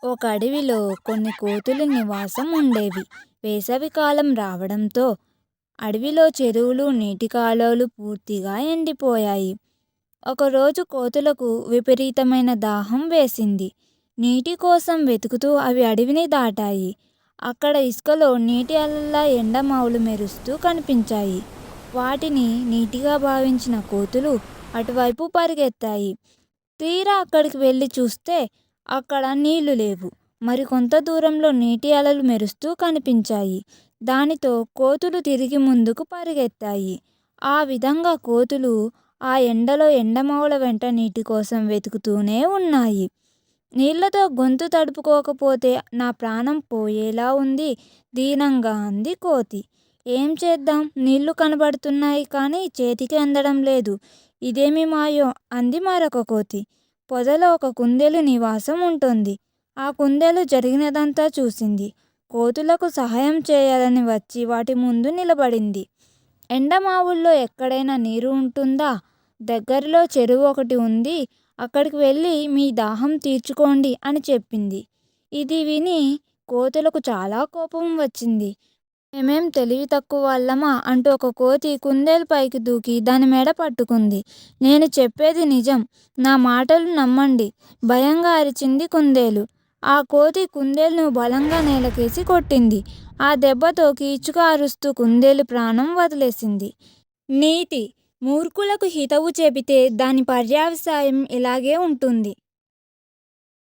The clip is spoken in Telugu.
ఒక అడవిలో కొన్ని కోతుల నివాసం ఉండేవి. వేసవికాలం రావడంతో అడవిలో చెరువులు, నీటి కాలువలు పూర్తిగా ఎండిపోయాయి. ఒకరోజు కోతులకు విపరీతమైన దాహం వేసింది. నీటి కోసం వెతుకుతూ అవి అడవిని దాటాయి. అక్కడ ఇసుకలో నీటి అలలా ఎండమావులు మెరుస్తూ కనిపించాయి. వాటిని నీటిగా భావించిన కోతులు అటువైపు పరిగెత్తాయి. తీరా అక్కడికి వెళ్ళి చూస్తే అక్కడ నీళ్లు లేవు. మరికొంత దూరంలో నీటి అలలు మెరుస్తూ కనిపించాయి. దానితో కోతులు తిరిగి ముందుకు పరిగెత్తాయి. ఆ విధంగా కోతులు ఆ ఎండలో ఎండమావుల వెంట నీటి కోసం వెతుకుతూనే ఉన్నాయి. నీళ్లతో గొంతు తడుపుకోకపోతే నా ప్రాణం పోయేలా ఉంది, దీనంగా అంది కోతి. ఏం చేద్దాం, నీళ్లు కనబడుతున్నాయి కానీ చేతికి అందడం లేదు. ఇదేమి మాయో అంది మరొక కోతి. పొదలో ఒక కుందేలు నివాసం ఉంటుంది. ఆ కుందేలు జరిగినదంతా చూసింది. కోతులకు సహాయం చేయాలని వచ్చి వాటి ముందు నిలబడింది. ఎండమావుల్లో ఎక్కడైనా నీరు ఉంటుందా? దగ్గరలో చెరువు ఒకటి ఉంది, అక్కడికి వెళ్ళి మీ దాహం తీర్చుకోండి అని చెప్పింది. ఇది విని కోతులకు చాలా కోపం వచ్చింది. మేమేం తెలివి తక్కువ వాళ్ళమా అంటూ ఒక కోతి కుందేలు పైకి దూకి దాని మెడ పట్టుకుంది. నేను చెప్పేది నిజం, నా మాటలు నమ్మండి, భయంగా అరిచింది కుందేలు. ఆ కోతి కుందేలును బలంగా నేలకేసి కొట్టింది. ఆ దెబ్బతో కీచుగా అరుస్తూ కుందేలు ప్రాణం వదిలేసింది. నీతి: మూర్ఖులకు హితవు చెబితే దాని పర్యవసాయం ఇలాగే ఉంటుంది.